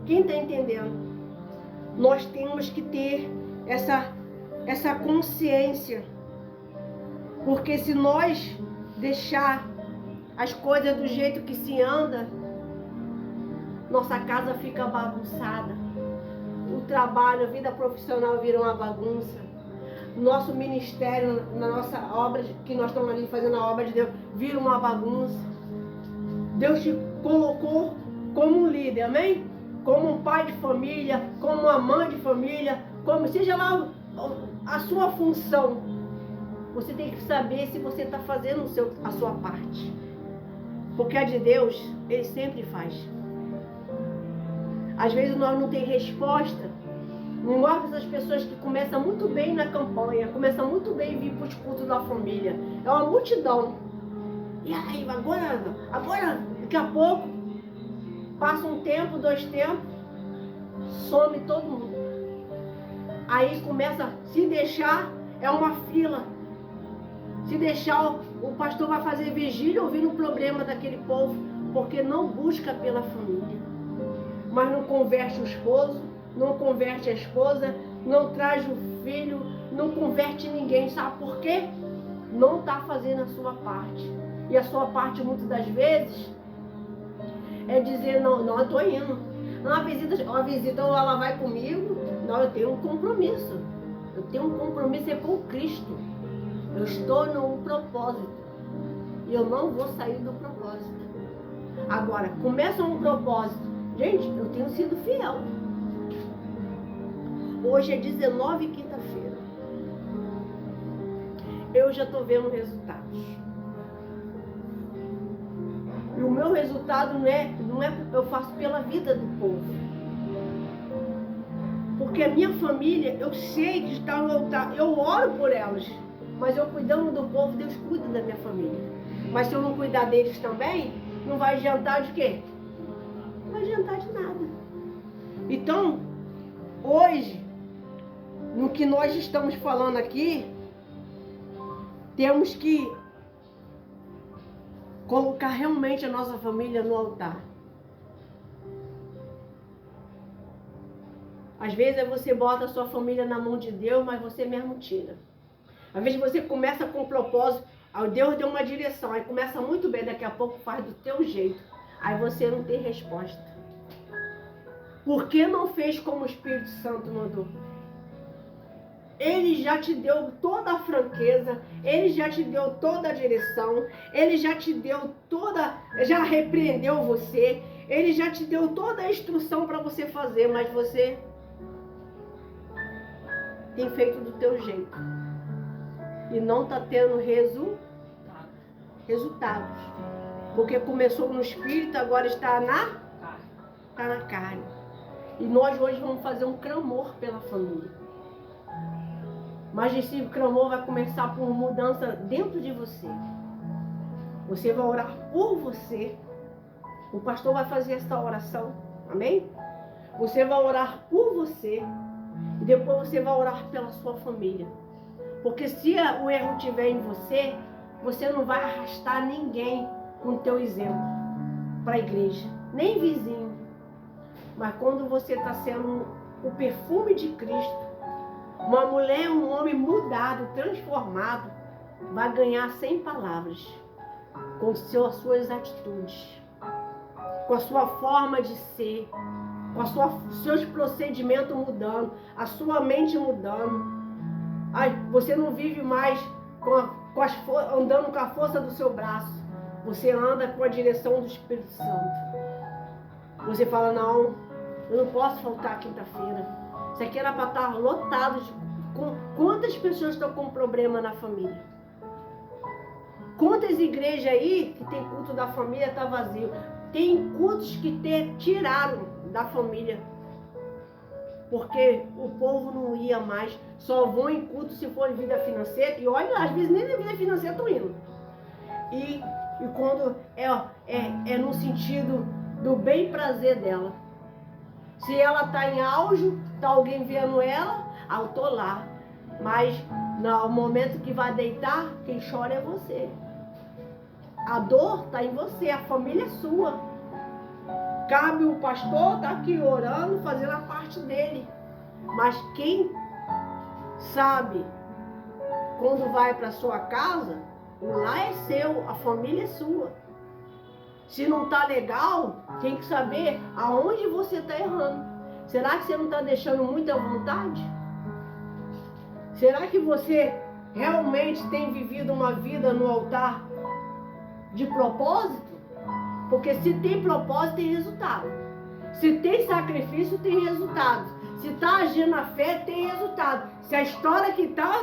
S1: Quem está entendendo? Nós temos que ter essa consciência. Porque se nós deixar as coisas do jeito que se anda, nossa casa fica bagunçada. O trabalho, a vida profissional vira uma bagunça. Nosso ministério, na nossa obra, que nós estamos ali fazendo a obra de Deus, vira uma bagunça. Deus te colocou como um líder, amém? Como um pai de família, como uma mãe de família, como seja lá a sua função. Você tem que saber se você está fazendo a sua parte. Porque a de Deus, Ele sempre faz. Às vezes nós não temos resposta. Não gosto dessas pessoas que começam muito bem na campanha, começam muito bem a vir para os cultos da família. É uma multidão. E aí, agora, daqui a pouco, passa um tempo, 2 tempos, some todo mundo. Aí começa, se deixar, é uma fila. Se deixar, o pastor vai fazer vigília ouvindo o problema daquele povo, porque não busca pela família. Mas não converte o esposo, não converte a esposa, não traz o filho, não converte ninguém. Sabe por quê? Não está fazendo a sua parte. E a sua parte, muitas das vezes, é dizer: não, eu estou indo. Uma visita, ou ela vai comigo. Não, eu tenho um compromisso. Eu tenho um compromisso com Cristo. Eu estou num propósito. E eu não vou sair do propósito. Agora, começa um propósito. Gente, eu tenho sido fiel. Hoje é 19, quinta-feira. eu já estou vendo resultados. E o meu resultado não é eu faço pela vida do povo. Porque a minha família, eu sei que está no altar, eu oro por elas. Mas eu cuidando do povo, Deus cuida da minha família. Mas se eu não cuidar deles também, não vai adiantar de quê? Não vai adiantar de nada. Então, hoje, no que nós estamos falando aqui, temos que colocar realmente a nossa família no altar. Às vezes você bota a sua família na mão de Deus, mas você mesmo tira. Às vezes você começa com um propósito, aí Deus deu uma direção, aí começa muito bem, daqui a pouco faz do teu jeito. Aí você não tem resposta. Por que não fez como o Espírito Santo mandou? Ele já te deu toda a franqueza, ele já te deu toda a direção, ele já te deu já repreendeu você, ele já te deu toda a instrução para você fazer, mas você tem feito do teu jeito e não está tendo resultados. Porque começou no espírito, agora está na carne. E nós hoje vamos fazer um clamor pela família. Mas esse clamor vai começar por mudança dentro de você. Você vai orar por você. O pastor vai fazer essa oração. Amém? Você vai orar por você. E depois você vai orar pela sua família. Porque se o erro estiver em você, você não vai arrastar ninguém com o teu exemplo para a igreja. Nem vizinho. Mas quando você está sendo o perfume de Cristo, uma mulher, um homem mudado, transformado, vai ganhar 100 palavras com as suas atitudes, com a sua forma de ser, com os seus procedimentos mudando, a sua mente mudando. Ai, você não vive mais andando com a força do seu braço, você anda com a direção do Espírito Santo. Você fala, não, eu não posso faltar quinta-feira. Isso aqui era para estar lotado de... Quantas pessoas estão com problema na família? Quantas igrejas aí que tem culto da família está vazio? Tem cultos que tiraram da família. Porque o povo não ia mais. Só vão em culto se for em vida financeira. E olha, às vezes nem na vida financeira estão indo. E quando é no sentido do bem prazer dela. Se ela está em auge, está alguém vendo ela, eu estou lá. Mas no momento que vai deitar, quem chora é você. A dor está em você, a família é sua. Cabe o pastor estar aqui orando, fazendo a parte dele. Mas quem sabe, quando vai para sua casa, o lar é seu, a família é sua. Se não está legal, tem que saber aonde você está errando. Será que você não está deixando muita vontade? Será que você realmente tem vivido uma vida no altar de propósito? Porque se tem propósito, tem resultado. Se tem sacrifício, tem resultado. Se está agindo na fé, tem resultado. Se a história que está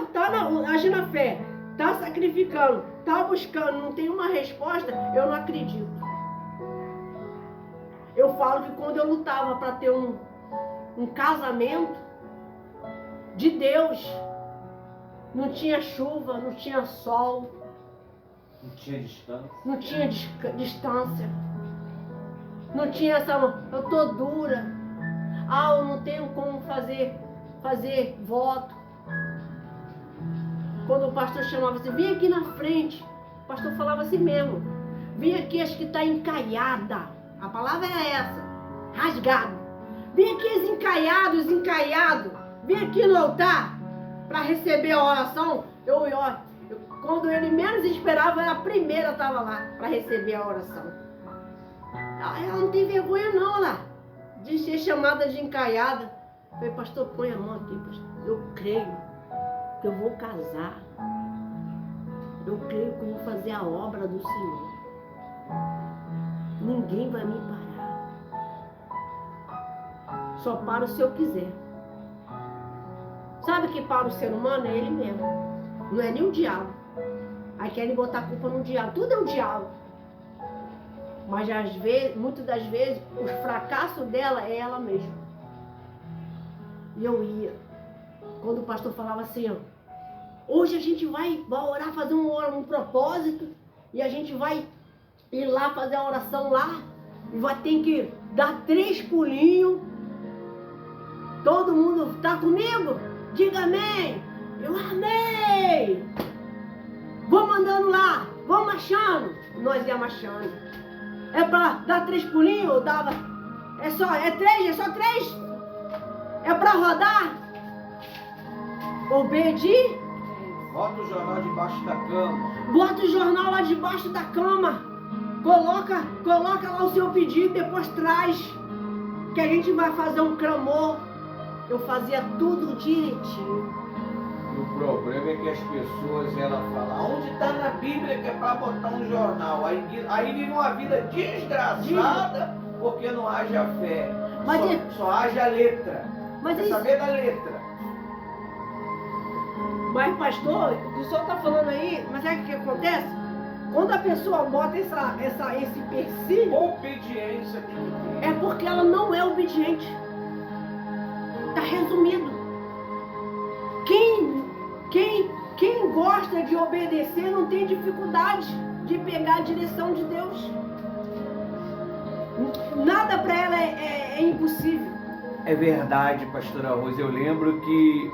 S1: agindo na fé, está sacrificando, está buscando, não tem uma resposta, eu não acredito. Eu falo que quando eu lutava para ter um casamento de Deus, não tinha chuva, não tinha sol,
S3: não tinha distância,
S1: não tinha essa, eu tô dura, eu não tenho como fazer voto. Quando o pastor chamava assim, vem aqui na frente, o pastor falava assim mesmo, vem aqui, acho que está encaiada. A palavra é essa, rasgado. Vem aqui encaiado. Vem aqui no altar para receber a oração. Quando ele menos esperava, a primeira estava lá para receber a oração. Ela não tem vergonha não lá de ser chamada de encaiada. Eu falei, pastor, põe a mão aqui, pastor. Eu creio que eu vou casar. Eu creio que eu vou fazer a obra do Senhor. Ninguém vai me parar. Só para se eu quiser. Sabe que para o ser humano é ele mesmo. Não é nem o diabo. Aí querem botar a culpa no diabo. Tudo é o diabo. Mas às vezes, muitas das vezes, o fracasso dela é ela mesma. E eu ia. Quando o pastor falava assim, ó, hoje a gente vai orar, fazer um propósito, e a gente vai ir lá fazer a oração lá, e vai ter que dar 3 pulinhos. Todo mundo tá comigo? Diga amém. Eu amei. Vamos andando lá, vamos marchando. Nós ia marchando. É pra dar 3 pulinhos? Eu dava. É só 3? É pra rodar? Obedecer?
S3: Bota o jornal debaixo da cama.
S1: Bota o jornal lá debaixo da cama. Coloca lá o seu pedido, depois traz. Que a gente vai fazer um clamor. Eu fazia tudo direitinho.
S3: O problema é que as pessoas, elas falam, onde está na Bíblia que é para botar um jornal? Aí vive uma vida desgraçada porque não haja fé.
S1: Mas
S3: só haja letra.
S1: Mas
S3: Quer
S1: isso-
S3: saber da letra?
S1: Mas pastor, o que o senhor está falando aí, mas sabe o que acontece? Quando a pessoa bota esse empecilho,
S3: Obediência tem que ter.
S1: é porque ela não é obediente. Está resumido. Quem gosta de obedecer não tem dificuldade de pegar a direção de Deus. Nada para ela é impossível.
S4: É verdade, pastora Rosa. Eu lembro que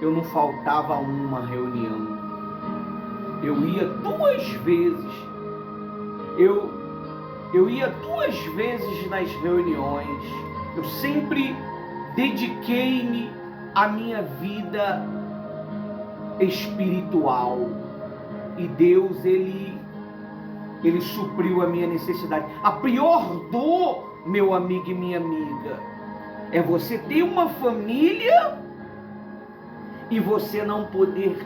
S4: eu não faltava uma reunião. Eu ia 2 vezes. Eu ia 2 vezes nas reuniões. Eu sempre dediquei-me à minha vida espiritual. E Deus, Ele supriu a minha necessidade. A pior dor, meu amigo e minha amiga, é você ter uma família e você não poder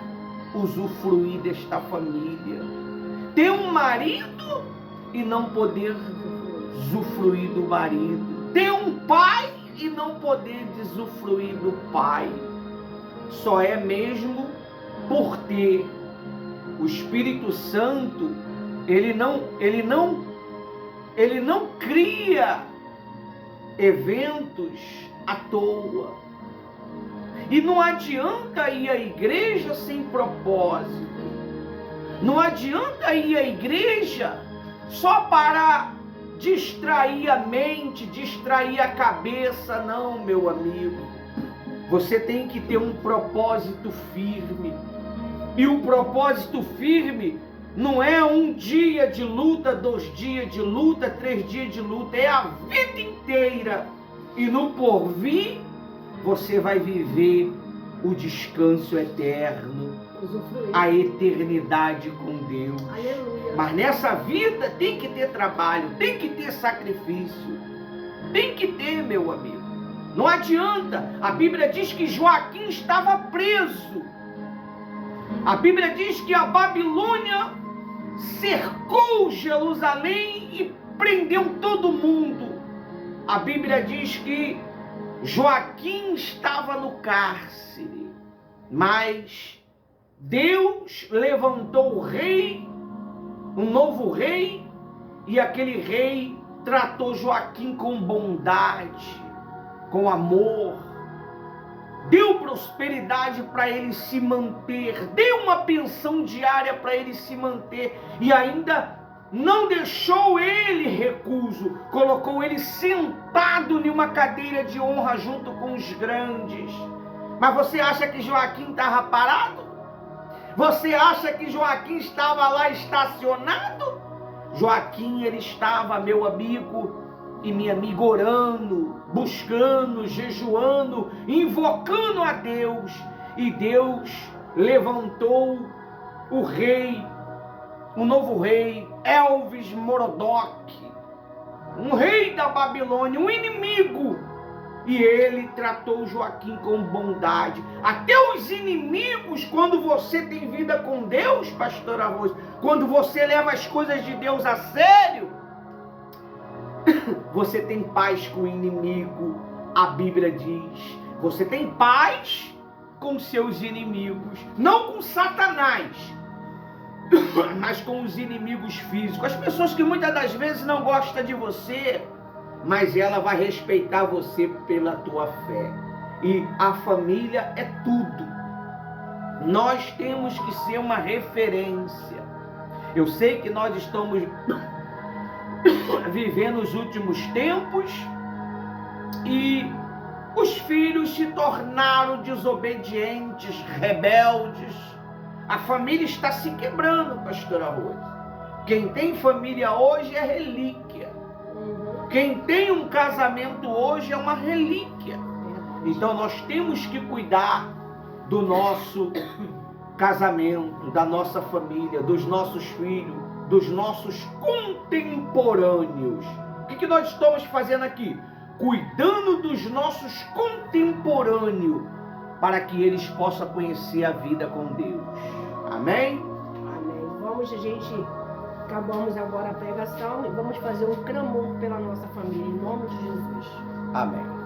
S4: usufruir desta família. Ter um marido e não poder usufruir do marido. Ter um pai e não poder usufruir do pai. Só é mesmo por ter o Espírito Santo. Ele não cria eventos à toa. E não adianta ir à igreja sem propósito. Não adianta ir à igreja só para distrair a mente, distrair a cabeça. Não, meu amigo. Você tem que ter um propósito firme. E o propósito firme não é um dia de luta, 2 dias de luta, 3 dias de luta. É a vida inteira. E no porvir, você vai viver o descanso eterno,
S1: Usufruir.
S4: a eternidade com Deus.
S1: Aleluia.
S4: Mas nessa vida tem que ter trabalho, tem que ter sacrifício. Tem que ter, meu amigo. Não adianta. A Bíblia diz que Joaquim estava preso. A Bíblia diz que a Babilônia cercou Jerusalém e prendeu todo mundo. A Bíblia diz que Joaquim estava no cárcere, mas Deus levantou o rei, um novo rei, e aquele rei tratou Joaquim com bondade, com amor, deu prosperidade para ele se manter, deu uma pensão diária para ele se manter, e ainda não deixou ele recluso, colocou ele sentado em uma cadeira de honra junto com os grandes. Mas você acha que Joaquim estava parado? Você acha que Joaquim estava lá estacionado? Joaquim, ele estava, meu amigo e minha amiga, orando, buscando, jejuando, invocando a Deus. E Deus levantou o rei, um novo rei, Elvis Morodoc, um rei da Babilônia, um inimigo. E ele tratou Joaquim com bondade. Até os inimigos, quando você tem vida com Deus, pastor Arroz, quando você leva as coisas de Deus a sério, você tem paz com o inimigo. A Bíblia diz, você tem paz com seus inimigos, não com Satanás. mas com os inimigos físicos. As pessoas que muitas das vezes não gostam de você, mas ela vai respeitar você pela tua fé. E a família é tudo. Nós temos que ser uma referência. Eu sei que nós estamos vivendo os últimos tempos e os filhos se tornaram desobedientes, rebeldes. A família está se quebrando, pastora Rose. Quem tem família hoje é relíquia. Quem tem um casamento hoje é uma relíquia. Então nós temos que cuidar do nosso casamento, da nossa família, dos nossos filhos, dos nossos contemporâneos. O que nós estamos fazendo aqui? Cuidando dos nossos contemporâneos, para que eles possam conhecer a vida com Deus. Amém?
S1: Amém. Vamos, acabamos agora a pregação e vamos fazer um clamor pela nossa família, em nome de Jesus.
S4: Amém.